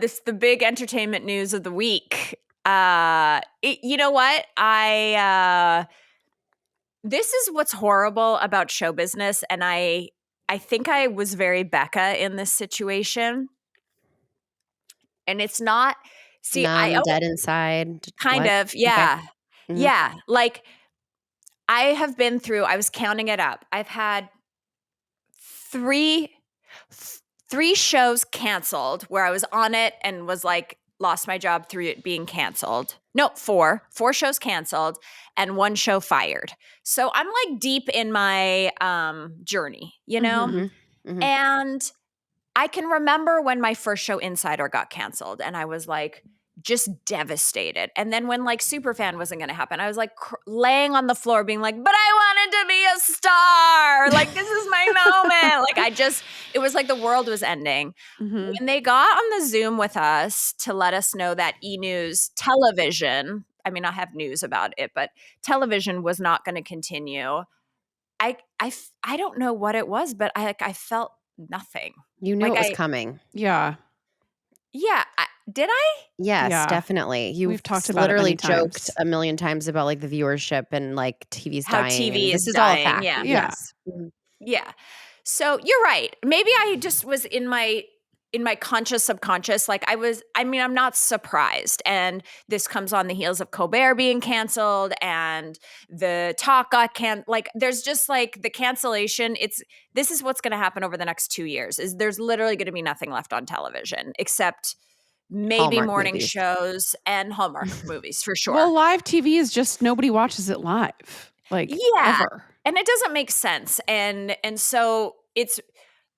Speaker 3: This is the big entertainment news of the week. You know what? This is what's horrible about show business, and I think I was very Becca in this situation. And it's not
Speaker 1: Dead inside.
Speaker 3: Kind
Speaker 1: What?
Speaker 3: of, yeah.
Speaker 1: Okay. Mhm.
Speaker 3: Yeah. Like I have been through, I was counting it up. I've had three shows canceled where I was on it and was like, lost my job through it being canceled. No, 4 shows canceled and 1 show fired. So I'm like deep in my journey,
Speaker 1: Mhm. Mhm.
Speaker 3: And I can remember when my first show Insider got canceled and I was like just devastated. And then when like Superfan wasn't going to happen, I was like laying on the floor being like, but I wanted to be a star. Like, this is my moment. Like it was like the world was ending.
Speaker 2: Mm-hmm.
Speaker 3: When they got on the Zoom with us to let us know that E-News television, I mean, I have news about it, but television was not going to continue. I don't know what it was, but I felt nothing.
Speaker 1: You knew it was coming.
Speaker 2: Yeah.
Speaker 3: Yeah. Did I?
Speaker 1: Yes,
Speaker 2: Yeah.
Speaker 1: definitely.
Speaker 2: We've talked about it
Speaker 1: literally
Speaker 2: many times.
Speaker 1: joked a million times about like the viewership and like TV's
Speaker 3: How
Speaker 1: dying.
Speaker 3: TV
Speaker 1: This
Speaker 3: is
Speaker 1: is all a
Speaker 3: dying,
Speaker 1: fact.
Speaker 3: yeah.
Speaker 1: Yes.
Speaker 3: Yeah. So you're right. Maybe I just was in my conscious subconscious. Like I'm not surprised. And this comes on the heels of Colbert being canceled and the talk got like there's just like the cancellation. This is what's going to happen over the next 2 years is there's literally going to be nothing left on television except maybe
Speaker 1: Hallmark
Speaker 3: morning
Speaker 1: movies.
Speaker 3: shows and Hallmark movies for sure.
Speaker 2: Well, live TV is just nobody watches it live. Like ever.
Speaker 3: And it doesn't make sense. And so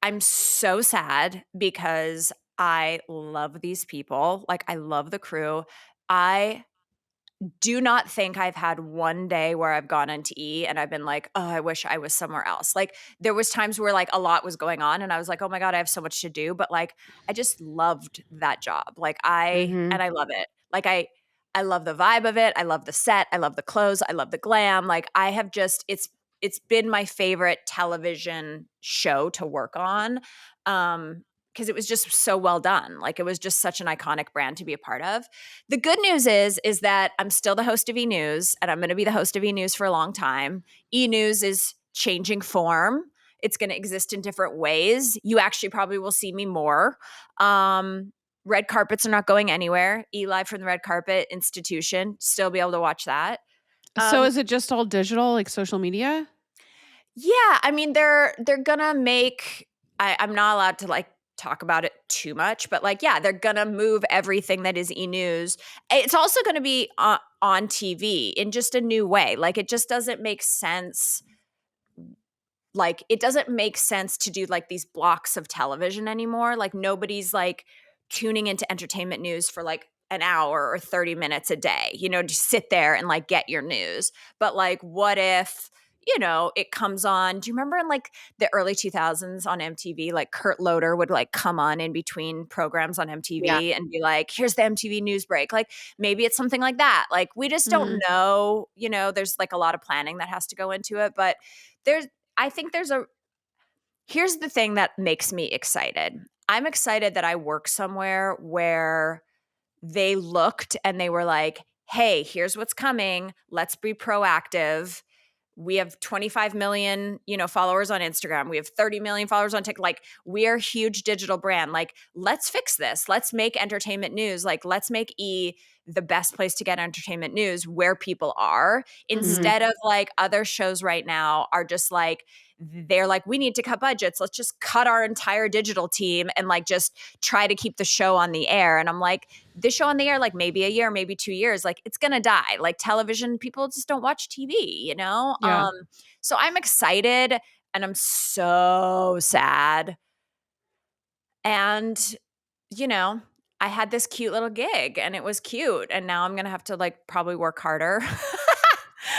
Speaker 3: I'm so sad because I love these people. Like I love the crew. I do not think I've had one day where I've gone into E and I've been like, oh, I wish I was somewhere else. Like there was times where like a lot was going on and I was like, oh my God, I have so much to do. But like, I just loved that job. Like and I love it. Like I love the vibe of it. I love the set. I love the clothes. I love the glam. Like I have just, it's been my favorite television show to work on. Because it was just so well done. Like it was just such an iconic brand to be a part of. The good news is that I'm still the host of E-News and I'm going to be the host of E-News for a long time. E-News is changing form. It's going to exist in different ways. You actually probably will see me more. Red carpets are not going anywhere. Eli from the Red Carpet Institution, still be able to watch that.
Speaker 2: So is it just all digital, like social media?
Speaker 3: Yeah, I mean they're gonna make. I'm not allowed to like talk about it too much, but like yeah, they're gonna move everything that is e-news. It's also gonna be on TV in just a new way. Like it just doesn't make sense. Like it doesn't make sense to do like these blocks of television anymore. Like nobody's like tuning into entertainment news for like an hour or 30 minutes a day, just sit there and like get your news. But like what if, it comes on. Do you remember in like the early 2000s on MTV, like Kurt Loder would like come on in between programs on MTV and be like, here's the MTV news break. Like maybe it's something like that. Like we just don't know, there's like a lot of planning that has to go into it, but here's the thing that makes me excited. I'm excited that I work somewhere where they looked and they were like, hey, here's what's coming. Let's be proactive. We have 25 million, followers on Instagram. We have 30 million followers on TikTok. Like we are a huge digital brand. Like let's fix this. Let's make entertainment news. Like let's make the best place to get entertainment news where people are instead of like other shows right now are just like, they're like, we need to cut budgets. Let's just cut our entire digital team and like just try to keep the show on the air. And I'm like, this show on the air, like maybe a year, maybe 2 years, like it's going to die. Like television, people just don't watch TV,
Speaker 2: Yeah.
Speaker 3: So I'm excited and I'm so sad. And, I had this cute little gig and it was cute. And now I'm going to have to like probably work harder.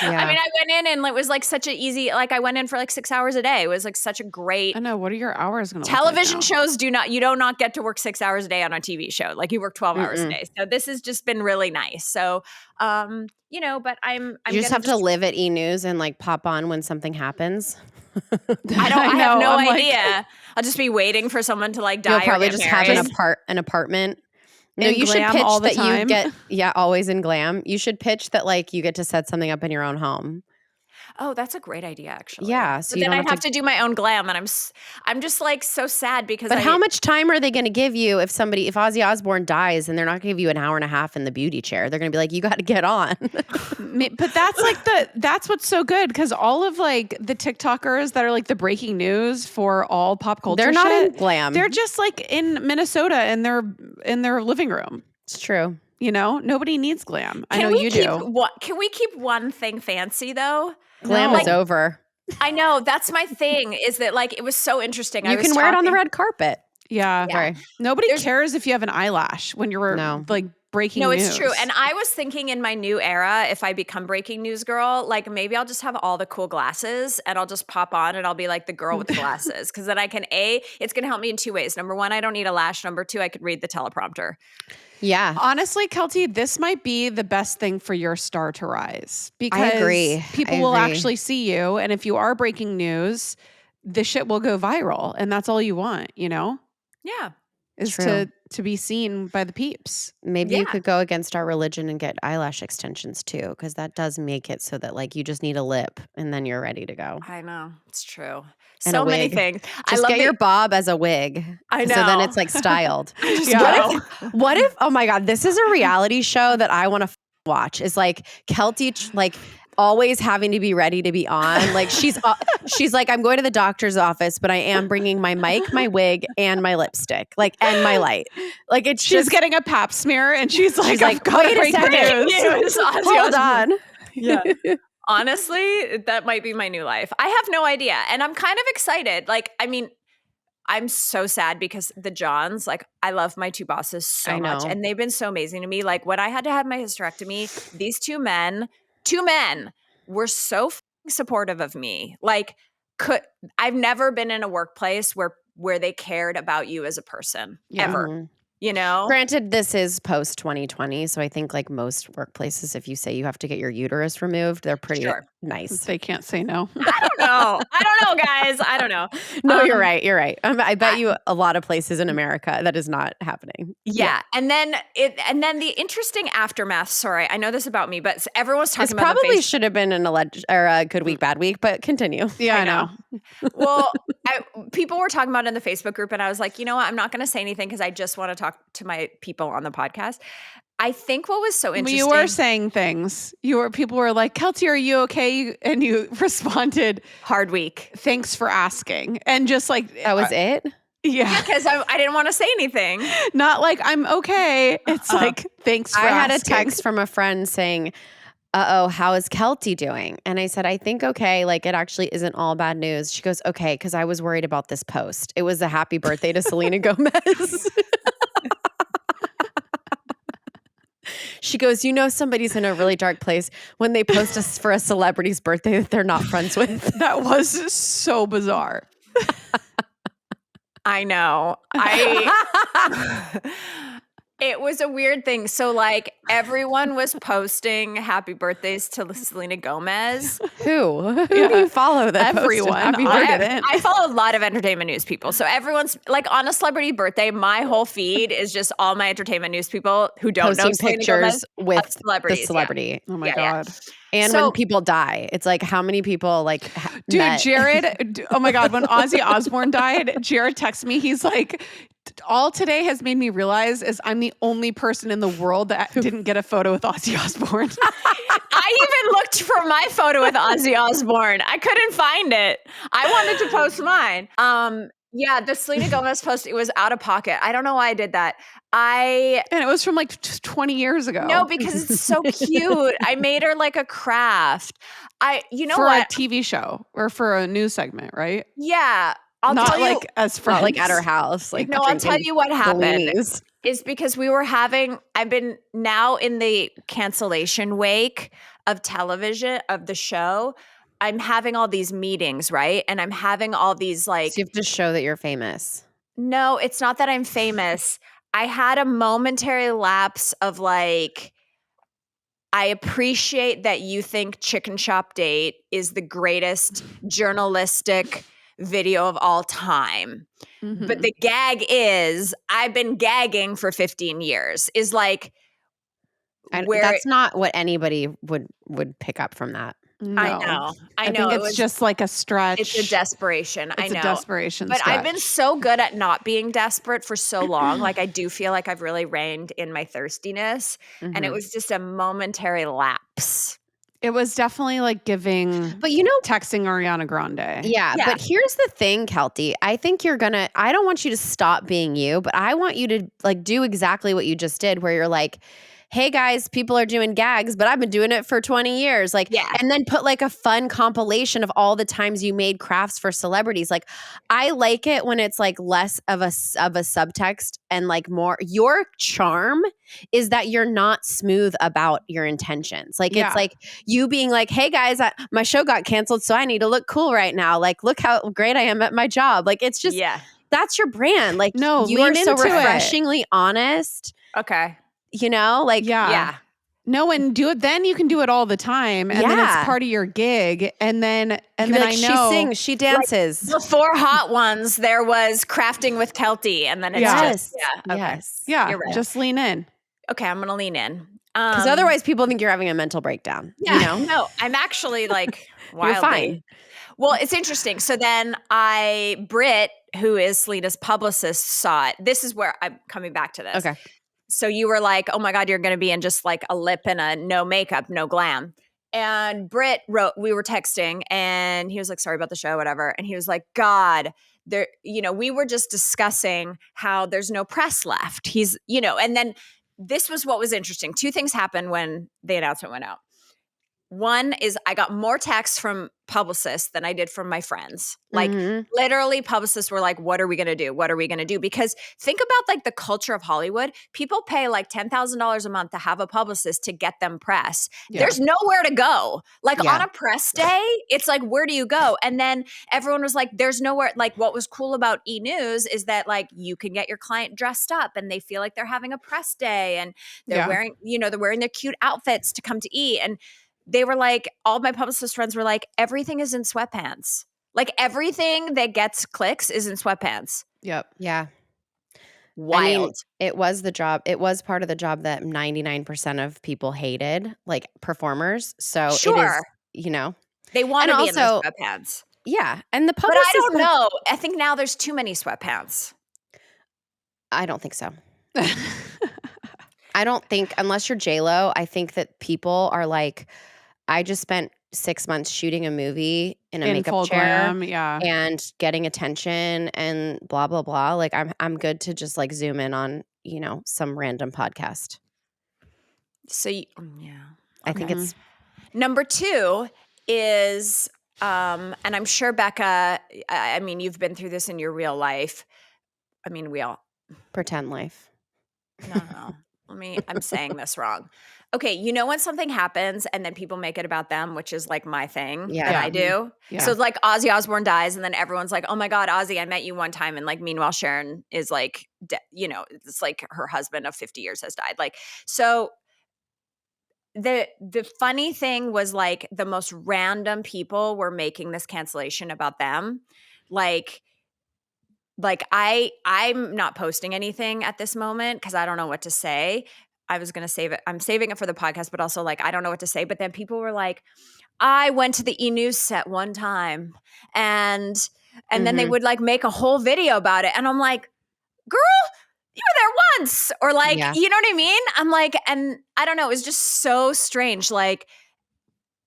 Speaker 1: Yeah.
Speaker 3: I mean, I went in and it was like such an easy, like I went in for like 6 hours a day. It was like such a great
Speaker 2: I know. What are your hours going to
Speaker 3: television
Speaker 2: look like now?
Speaker 3: shows you do not get to work 6 hours a day on a TV show. Like you work 12 hours a day. So this has just been really nice. So, but I'm
Speaker 1: You just have to live at e-news and like pop on when something happens.
Speaker 3: I have no
Speaker 2: I'm like-
Speaker 3: idea. I'll just be waiting for someone to like die.
Speaker 1: You'll probably
Speaker 3: or get
Speaker 1: just
Speaker 3: married.
Speaker 1: have an apartment. No,
Speaker 2: In
Speaker 1: you should
Speaker 2: glam
Speaker 1: pitch
Speaker 2: all the
Speaker 1: that
Speaker 2: time?
Speaker 1: you get always in glam. You should pitch that like you get to set something up in your own home.
Speaker 3: Oh, that's a great idea, actually.
Speaker 1: Yeah, so
Speaker 3: but
Speaker 1: you
Speaker 3: then
Speaker 1: don't
Speaker 3: I have to do my own glam, and I'm just like so sad because.
Speaker 1: But how much time are they going to give you if Ozzy Osbourne dies and they're not going to give you an hour and a half in the beauty chair? They're going to be like, you got to get on.
Speaker 2: But that's what's so good because all of like the TikTokers that are like the breaking news for all pop culture,
Speaker 1: They're not
Speaker 2: shit,
Speaker 1: in glam.
Speaker 2: They're just like in Minnesota in their living room.
Speaker 1: It's true.
Speaker 2: Nobody needs glam. I know you do.
Speaker 3: Can we keep one thing fancy though?
Speaker 1: Glam is over.
Speaker 3: I know that's my thing. Is that like it was so interesting.
Speaker 1: You can wear it on the red carpet.
Speaker 2: Yeah.
Speaker 1: Sorry.
Speaker 2: Nobody cares if you have an eyelash when you're like breaking news.
Speaker 3: No, it's true. And I was thinking in my new era, if I become breaking news girl, like maybe I'll just have all the cool glasses and I'll just pop on and I'll be like the girl with the glasses. Because then I can, it's going to help me in 2 ways. Number one, I don't need a lash. Number two, I could read the teleprompter.
Speaker 1: Yeah.
Speaker 2: Honestly, Keltie, this might be the best thing for your star to rise because
Speaker 1: I agree.
Speaker 2: People will actually see you. And if you are breaking news, the shit will go viral. And that's all you want,
Speaker 3: Yeah.
Speaker 2: Is
Speaker 1: True.
Speaker 2: to be seen by the peeps.
Speaker 1: Maybe you could go against our religion and get eyelash extensions too, because that does make it so that like you just need a lip and then you're ready to go.
Speaker 3: I know. It's true.
Speaker 1: And
Speaker 3: So
Speaker 1: a
Speaker 3: many
Speaker 1: wig.
Speaker 3: things.
Speaker 1: Just get your bob as a wig.
Speaker 3: I know.
Speaker 1: So then it's like styled.
Speaker 2: Yeah.
Speaker 1: What if, oh my God, this is a reality show that I want to watch. Is like Keltie, like always having to be ready to be on. Like she's like, I'm going to the doctor's office, but I am bringing my mic, my wig, and my lipstick, like, and my light. Like
Speaker 2: She's getting a pap smear and she's like, I've got to
Speaker 1: wait a
Speaker 2: break the
Speaker 1: second.
Speaker 2: news.
Speaker 1: Hold on.
Speaker 3: Yeah. Honestly, that might be my new life. I have no idea. And I'm kind of excited. Like, I mean, I'm so sad because the Johns, like, I love my two bosses so much. And they've been so amazing to me. Like, when I had to have my hysterectomy, these two men were so supportive of me. Like, I've never been in a workplace where they cared about you as a person, ever. you know?
Speaker 1: Granted, this is post 2020, so I think like most workplaces, if you say you have to get your uterus removed, they're pretty
Speaker 3: Sure.
Speaker 1: nice.
Speaker 2: They can't say no.
Speaker 3: I don't know, guys. I don't know.
Speaker 1: No, you're right. You're right. I bet
Speaker 3: I-
Speaker 1: you a lot of places in America that is not happening.
Speaker 3: Yeah. And then the interesting aftermath, sorry, I know this about me, but everyone's talking
Speaker 1: This
Speaker 3: about
Speaker 1: probably
Speaker 3: the
Speaker 1: should have been a good week, bad week, but continue.
Speaker 2: Yeah,
Speaker 3: I
Speaker 2: I know.
Speaker 3: Well, people were talking about it in the Facebook group, and I was like, you know what? I'm not going to say anything because I just want to talk to my people on the podcast. I think what was so interesting.
Speaker 2: You were saying things. People were like, Keltie, are you okay? And you responded,
Speaker 3: hard week.
Speaker 2: thanks for asking. And just like
Speaker 1: That was it?
Speaker 2: yeah.
Speaker 3: Because I didn't want to say anything.
Speaker 2: Not like I'm okay. It's like thanks for
Speaker 1: I had
Speaker 2: asking.
Speaker 1: a text from a friend saying, how is Keltie doing? And I said, I think okay. Like, it actually isn't all bad news. She goes, okay, because I was worried about this post. It was a happy birthday to Selena Gomez. She goes, somebody's in a really dark place when they post us for a celebrity's birthday that they're not friends with.
Speaker 2: That was so bizarre.
Speaker 3: I know. It was a weird thing. So like everyone was posting happy birthdays to Selena Gomez.
Speaker 1: Who do you follow that posted
Speaker 2: Everyone.
Speaker 1: happy
Speaker 2: I
Speaker 1: birthday?
Speaker 2: didn't.
Speaker 3: I follow a lot of entertainment news people. So everyone's like on a celebrity birthday, my whole feed is just all my entertainment news people who don't know
Speaker 1: Posting
Speaker 3: Selena
Speaker 1: pictures
Speaker 3: Gomez
Speaker 1: with
Speaker 3: of celebrities.
Speaker 1: the celebrity.
Speaker 2: Oh my
Speaker 3: Yeah, yeah.
Speaker 2: God.
Speaker 1: And
Speaker 3: So-
Speaker 1: when people die, it's like how many people like
Speaker 2: Dude,
Speaker 1: met?
Speaker 2: Jared, oh my God, when Ozzy Osbourne died, Jared texted me. He's like, all today has made me realize is I'm the only person in the world that didn't get a photo with Ozzy Osbourne.
Speaker 3: I even looked for my photo with Ozzy Osbourne. I couldn't find it. I wanted to post mine. Yeah, the Selena Gomez post, it was out of pocket. I don't know why I did that.
Speaker 2: And it was from like 20 years ago.
Speaker 3: No, because it's so cute. I made her like a craft. You know
Speaker 2: for
Speaker 3: what?
Speaker 2: a TV show or for a news segment, right?
Speaker 3: Yeah. I'll
Speaker 2: Not
Speaker 3: tell you.
Speaker 2: like as friends.
Speaker 1: Not like at her house. Like
Speaker 3: No, I'll tell
Speaker 1: drinking
Speaker 3: you what happened.
Speaker 1: Bellinis.
Speaker 3: Is because I've been now in the cancellation wake of television, of the show. I'm having all these meetings, right? And I'm having all these like,
Speaker 1: So you have to show that you're famous.
Speaker 3: no, it's not that I'm famous. I had a momentary lapse of like, I appreciate that you think Chicken Shop Date is the greatest journalistic video of all time.
Speaker 2: Mhm.
Speaker 3: But the gag is, I've been gagging for 15 years, is like, where
Speaker 1: That's not what anybody would pick up from that.
Speaker 2: No.
Speaker 3: I know.
Speaker 2: think
Speaker 3: it
Speaker 2: it's
Speaker 3: was
Speaker 2: just like a stretch.
Speaker 3: It's a desperation. I
Speaker 2: It's
Speaker 3: know.
Speaker 2: a desperation
Speaker 3: But I've been
Speaker 2: stretch.
Speaker 3: so good at not being desperate for so long. Like I do feel like I've really reined in my thirstiness. And it
Speaker 1: Mhm.
Speaker 3: was just a momentary lapse.
Speaker 2: It was definitely like giving,
Speaker 1: But
Speaker 2: texting Ariana Grande.
Speaker 1: yeah,
Speaker 3: Yeah.
Speaker 1: but here's the thing, Keltie. I think I don't want you to stop being you, but I want you to like do exactly what you just did where you're like, hey guys, people are doing gags, but I've been doing it for 20 years. Like,
Speaker 3: Yeah.
Speaker 1: and then put like a fun compilation of all the times you made crafts for celebrities. Like, I like it when it's like less of a subtext and like more. Your charm is that you're not smooth about your intentions. Like,
Speaker 2: Yeah.
Speaker 1: it's like you being like, hey guys, my show got canceled, so I need to look cool right now. Like, look how great I am at my job. Like, it's just,
Speaker 3: Yeah.
Speaker 1: that's your brand. Like,
Speaker 2: No,
Speaker 1: you are
Speaker 2: lean
Speaker 1: so
Speaker 2: into it.
Speaker 1: refreshingly honest.
Speaker 3: Okay.
Speaker 1: Like,
Speaker 2: Yeah. No, and do it. Then you can do it all the time, and then
Speaker 1: Yeah.
Speaker 2: it's part of your gig. And then
Speaker 1: you'd be
Speaker 2: then
Speaker 1: like,
Speaker 2: I
Speaker 1: she
Speaker 2: know
Speaker 1: sings, she dances.
Speaker 3: The 4 hot ones, there was crafting with Keltie. And then it's
Speaker 1: Yes.
Speaker 3: just, yeah. Okay.
Speaker 1: Yes.
Speaker 2: yeah,
Speaker 3: You're right.
Speaker 2: just lean in.
Speaker 3: Okay. I'm going to lean in.
Speaker 1: Because otherwise people think you're having a mental breakdown.
Speaker 3: Yeah, no, I'm actually like wildly.
Speaker 1: You're fine.
Speaker 3: Well, it's interesting. So then Britt, who is Selena's publicist, saw it. This is where I'm coming back to this.
Speaker 1: Okay.
Speaker 3: So you were like, oh my God, you're going to be in just like a lip and a no makeup, no glam. And Britt wrote, we were texting and he was like, sorry about the show, whatever. And he was like, God, we were just discussing how there's no press left. And then this was what was interesting. 2 things happened when the announcement went out. One is I got more texts from publicists than I did from my friends. Like
Speaker 1: Mhm.
Speaker 3: literally publicists were like, what are we going to do? What are we going to do? Because think about like the culture of Hollywood. People pay like $10,000 a month to have a publicist to get them press.
Speaker 2: Yeah.
Speaker 3: There's nowhere to go. Like
Speaker 1: Yeah.
Speaker 3: on a press day, it's like, where do you go? And then everyone was like, there's nowhere. Like what was cool about E-News is that like you can get your client dressed up and they feel like they're having a press day and they're wearing, they're wearing their cute outfits to come to E. And they were like, all my publicist friends were like, everything is in sweatpants. Like everything that gets clicks is in sweatpants.
Speaker 2: Yep.
Speaker 1: Yeah.
Speaker 3: Wild.
Speaker 1: I mean, it was the job. It was part of the job that 99% of people hated, like performers. So it is,
Speaker 3: Sure. They want
Speaker 1: And
Speaker 3: to be in those
Speaker 1: also-
Speaker 3: sweatpants.
Speaker 1: yeah. And the
Speaker 3: But
Speaker 1: publicist,
Speaker 3: I don't know. I think now there's too many sweatpants.
Speaker 1: I don't think so. I don't think, unless you're J-Lo, I think that people are like, I just spent 6 months shooting a movie in a
Speaker 2: In
Speaker 1: makeup
Speaker 2: full
Speaker 1: chair
Speaker 2: glam, yeah.
Speaker 1: and getting attention and blah, blah, blah. Like I'm good to just like zoom in on, some random podcast.
Speaker 3: So, yeah.
Speaker 1: I think it's
Speaker 3: Number two is, and I'm sure Becca, I mean, you've been through this in your real life. I mean, we all,
Speaker 1: pretend life.
Speaker 3: no. I'm saying this wrong. Okay, when something happens and then people make it about them, which is like my thing that I do.
Speaker 2: Yeah.
Speaker 3: So it's like Ozzy Osbourne dies and then everyone's like, oh my God, Ozzy, I met you one time. And like, meanwhile, Sharon is like, it's like her husband of 50 years has died. Like, so the funny thing was like the most random people were making this cancellation about them. Like I'm not posting anything at this moment because I don't know what to say. I was going to save it. I'm saving it for the podcast, but also like I don't know what to say. But then people were like, I went to the E-News set one time and then they would like make a whole video about it. And I'm like, girl, you were there once. Or like,
Speaker 1: Yeah.
Speaker 3: you know what I mean? I'm like, and I don't know. It was just so strange. Like,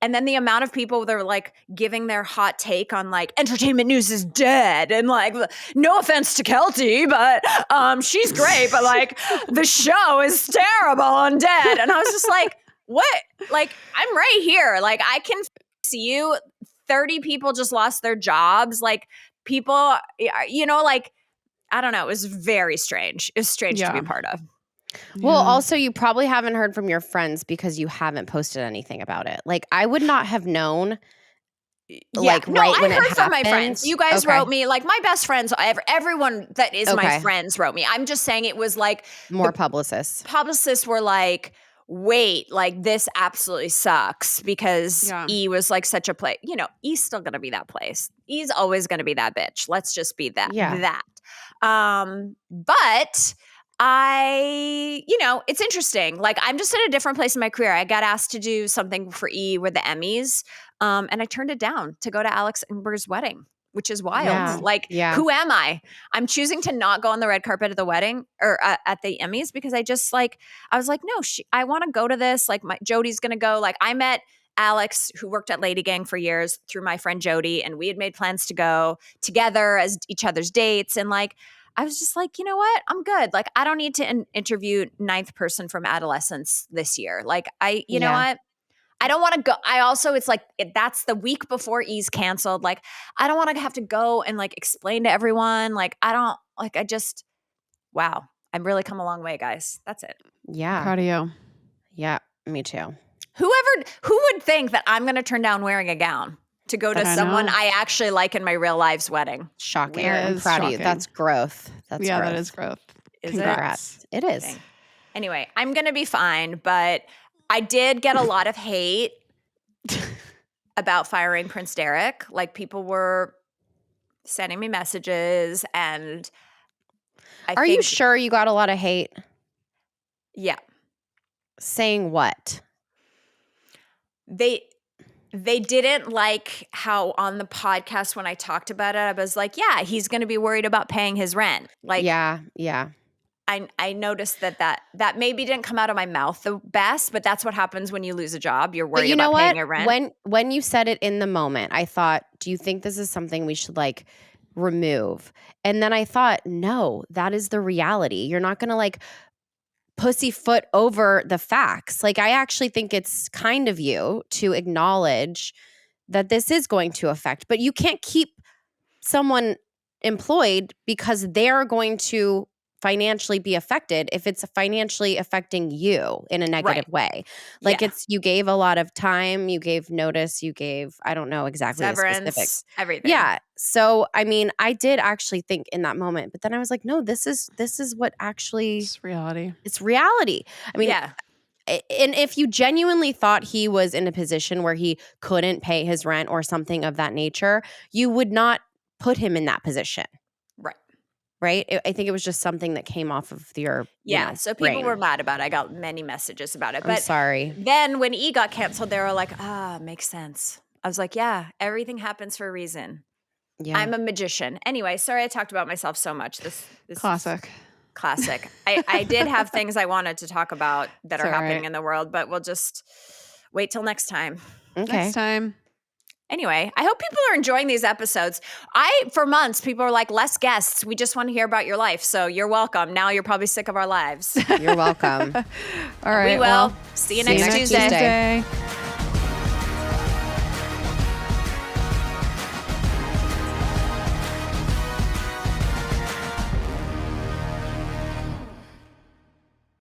Speaker 3: and then the amount of people that were like giving their hot take on like entertainment news is dead. And like, no offense to Keltie, but she's great. But like the show is terrible and dead. And I was just like, what? Like, I'm right here. Like I can see you. 30 people just lost their jobs. Like people, like, I don't know. It was very strange. It was strange to be a part of.
Speaker 1: Well, also, you probably haven't heard from your friends because you haven't posted anything about it. Like, I would not have known. Like,
Speaker 3: no,
Speaker 1: right
Speaker 3: I
Speaker 1: when it
Speaker 3: heard from my
Speaker 1: happened.
Speaker 3: friends. You guys
Speaker 1: Okay.
Speaker 3: wrote me. Like, my best friends, everyone that is my
Speaker 1: Okay.
Speaker 3: friends wrote me. I'm just saying it was like
Speaker 1: More publicists.
Speaker 3: publicists were like, wait, like this absolutely sucks because E was like such a place. E's still going to be that place. E's always going to be that bitch. Let's just be that.
Speaker 1: Yeah.
Speaker 3: But it's interesting. Like I'm just in a different place in my career. I got asked to do something for E with the Emmys. And I turned it down to go to Alex Ingber's wedding, which is wild.
Speaker 1: Yeah.
Speaker 3: Like, who am I? I'm choosing to not go on the red carpet at the wedding or at the Emmys because I was like, no, I want to go to this. Like Jodi's going to go. Like I met Alex, who worked at LadyGang for years through my friend Jodi, and we had made plans to go together as each other's dates. And like, I was just like, you know what? I'm good. Like, I don't need to interview ninth person from adolescence this year. Like, you know what? I don't want to go. I also, it's like, that's the week before E's canceled. Like, I don't want to have to go and like explain to everyone. Like, wow. I've really come a long way, guys. That's it.
Speaker 1: Yeah.
Speaker 2: Proud of you.
Speaker 1: Yeah, me too.
Speaker 3: Who would think that I'm going to turn down wearing a gown to go to someone I actually like in my real life's wedding?
Speaker 1: Shocking.
Speaker 2: That
Speaker 1: I'm
Speaker 2: is
Speaker 1: proud of you.
Speaker 2: shocking.
Speaker 1: That's growth. That's growth.
Speaker 2: That is growth.
Speaker 3: Is
Speaker 1: Congrats. It is.
Speaker 3: Okay. Anyway, I'm going to be fine, but I did get a lot of hate about firing Prince Derek. Like people were sending me messages and
Speaker 1: Are you sure you got a lot of hate?
Speaker 3: Yeah.
Speaker 1: Saying what?
Speaker 3: They didn't like how on the podcast when I talked about it, I was like, yeah, he's going to be worried about paying his rent. Like,
Speaker 1: yeah.
Speaker 3: I noticed that maybe didn't come out of my mouth the best, but that's what happens when you lose a job. You're worried about paying your rent.
Speaker 1: When you said it in the moment, I thought, do you think this is something we should like remove? And then I thought, no, that is the reality. You're not going to like pussyfoot over the facts. Like, I actually think it's kind of you to acknowledge that this is going to affect, but you can't keep someone employed because they're going to financially be affected if it's financially affecting you in a negative way. Like, you gave a lot of time, you gave notice, you gave, I don't know exactly the specifics.
Speaker 3: Severance, everything.
Speaker 1: Yeah. So, I mean, I did actually think in that moment, but then I was like, no, this is what actually,
Speaker 2: It's reality.
Speaker 1: it's reality. I mean, and if you genuinely thought he was in a position where he couldn't pay his rent or something of that nature, you would not put him in that position. Right? I think it was just something that came off of your
Speaker 3: so people
Speaker 1: brain.
Speaker 3: were mad about it. I got many messages about it.
Speaker 1: I'm sorry.
Speaker 3: Then when E got canceled, they were like, makes sense. I was like, yeah, everything happens for a reason.
Speaker 1: Yeah.
Speaker 3: I'm a magician. Anyway, sorry I talked about myself so much. This
Speaker 2: Classic.
Speaker 3: Classic. I did have things I wanted to talk about that are happening in the world, but we'll just wait till next time.
Speaker 1: Okay.
Speaker 2: Next time.
Speaker 3: Anyway, I hope people are enjoying these episodes. For months, people were like, less guests. We just want to hear about your life. So you're welcome. Now you're probably sick of our lives.
Speaker 1: You're welcome.
Speaker 2: All right.
Speaker 3: We will. See you next Tuesday.